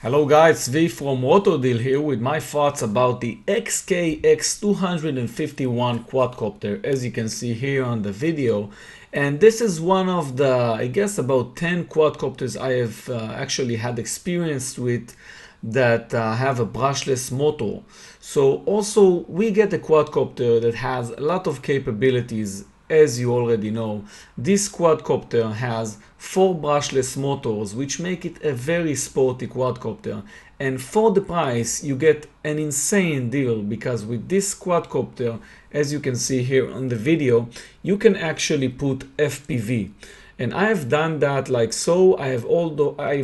Hello guys, V from Rotodeal here with my thoughts about the XK X251 Quadcopter, as you can see here on the video. And this is one of the, I guess, about 10 quadcopters I have actually had experience with that have a brushless motor. So also we get a quadcopter that has a lot of capabilities. As you already know, this quadcopter has 4 brushless motors, which make it a very sporty quadcopter. And for the price, you get an insane deal, because with this quadcopter, as you can see here on the video, you can actually put FPV. And I have done that like so. I've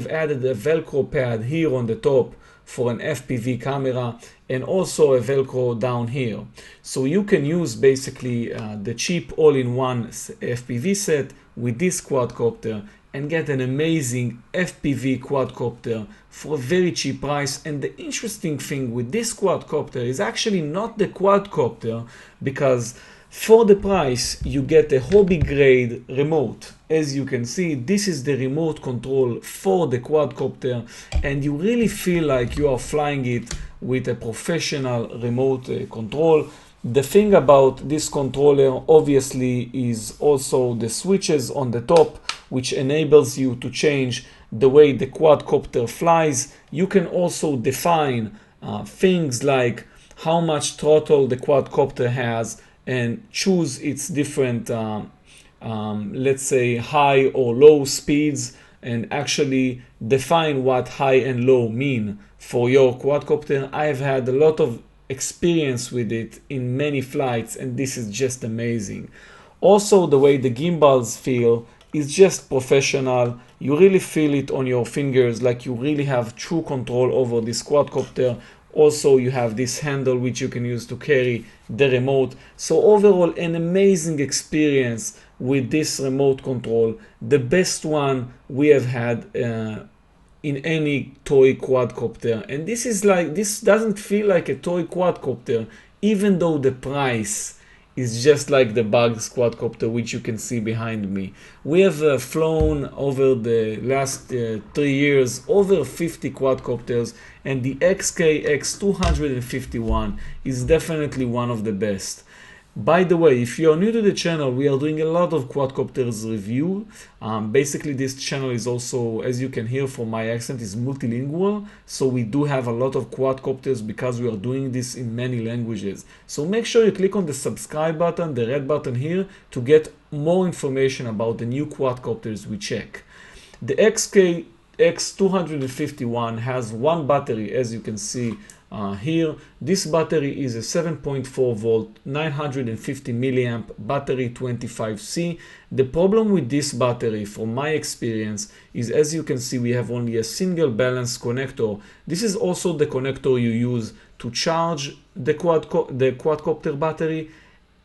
added a Velcro pad here on the top for an FPV camera, and also a Velcro down here. So you can use basically the cheap all-in-one FPV set with this quadcopter and get an amazing FPV quadcopter for a very cheap price. And the interesting thing with this quadcopter is actually not the quadcopter, because for the price you get a hobby grade remote. As you can see, this is the remote control for the quadcopter, and you really feel like you are flying it with a professional remote control. The thing about this controller obviously is also the switches on the top, which enables you to change the way the quadcopter flies. You can also define things like how much throttle the quadcopter has and choose its different let's say high or low speeds, and actually define what high and low mean for your quadcopter. I've had a lot of experience with it in many flights, and this is just amazing. Also, the way the gimbals feel is just professional. You really feel it on your fingers, like you really have true control over this quadcopter. Also, you have this handle which you can use to carry the remote. So overall, an amazing experience with this remote control, the best one we have had in any toy quadcopter. And this doesn't feel like a toy quadcopter, even though the price is just like the Bugs quadcopter, which you can see behind me. We have flown over the last 3 years over 50 quadcopters, and the XK X251 is definitely one of the best. By the way, if you are new to the channel, we are doing a lot of quadcopters review. Basically, this channel is also, as you can hear from my accent, is multilingual. So we do have a lot of quadcopters because we are doing this in many languages. So make sure you click on the subscribe button, the red button here, to get more information about the new quadcopters we check. The XK X251 has one battery, as you can see here. This battery is a 7.4 volt 950 milliamp battery 25C. The problem with this battery, from my experience, is, as you can see, we have only a single balance connector. This is also the connector you use to charge the quadcopter battery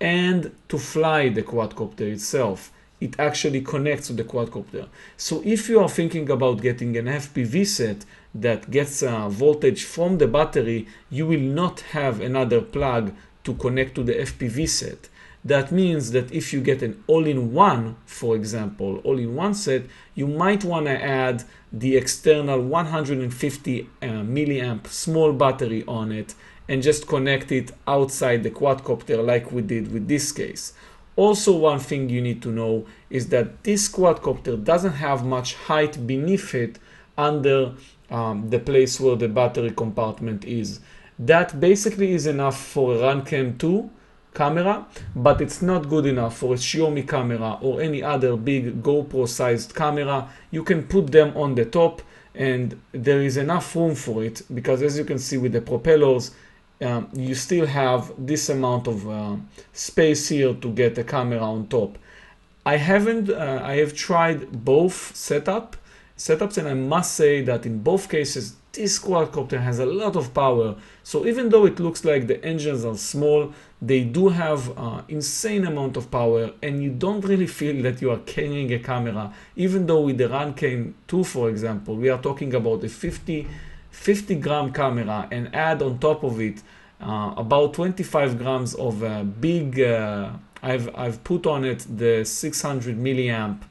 and to fly the quadcopter itself. It actually connects to the quadcopter. So if you are thinking about getting an FPV set that gets voltage from the battery, you will not have another plug to connect to the FPV set. That means that if you get an all-in-one, for example, all-in-one set, you might want to add the external 150 milliamp small battery on it and just connect it outside the quadcopter like we did with this case. Also, one thing you need to know is that this quadcopter doesn't have much height beneath it under the place where the battery compartment is. That basically is enough for a Runcam 2 camera, but it's not good enough for a Xiaomi camera or any other big GoPro sized camera. You can put them on the top, and there is enough room for it, because as you can see with the propellers, you still have this amount of space here to get a camera on top. I have tried both setups, and I must say that in both cases this quadcopter has a lot of power. So even though it looks like the engines are small, they do have insane amount of power, and you don't really feel that you are carrying a camera. Even though with the Runcam 2, for example, we are talking about a 50 gram camera, and add on top of it about 25 grams of big I've put on it the 600 milliamp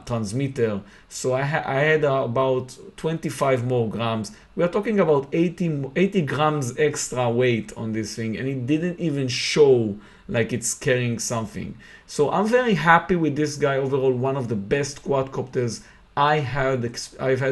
transmitter. So I had about 25 more grams. We are talking about 80 grams extra weight on this thing, and it didn't even show like it's carrying something. So I'm very happy with this guy overall. One of the best quadcopters I've had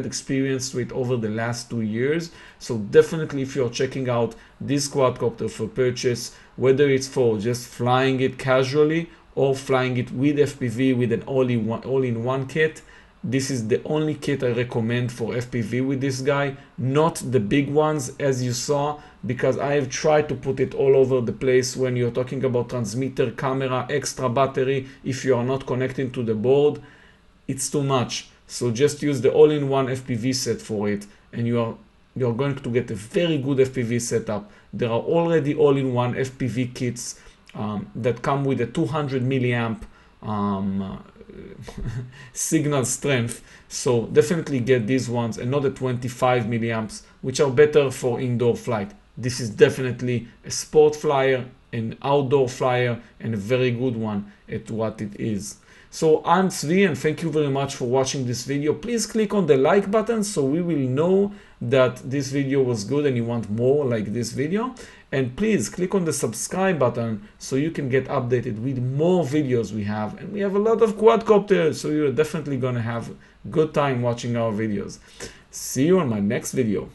experience with over the last 2 years. So definitely, if you're checking out this quadcopter for purchase, whether it's for just flying it casually or flying it with FPV with an all-in-one kit, this is the only kit I recommend for FPV with this guy, not the big ones as you saw, because I have tried to put it all over the place when you're talking about transmitter, camera, extra battery. If you are not connecting to the board, it's too much. So just use the all-in-one FPV set for it, and you're going to get a very good FPV setup. There are already all-in-one FPV kits that come with a 200 milliamp signal strength. So definitely get these ones and not the 25 milliamps, which are better for indoor flight. This is definitely a sport flyer, an outdoor flyer, and a very good one at what it is. So I'm Zvi, and thank you very much for watching this video. Please click on the like button so we will know that this video was good and you want more like this video. And please click on the subscribe button so you can get updated with more videos we have. And we have a lot of quadcopters, so you're definitely gonna have a good time watching our videos. See you on my next video.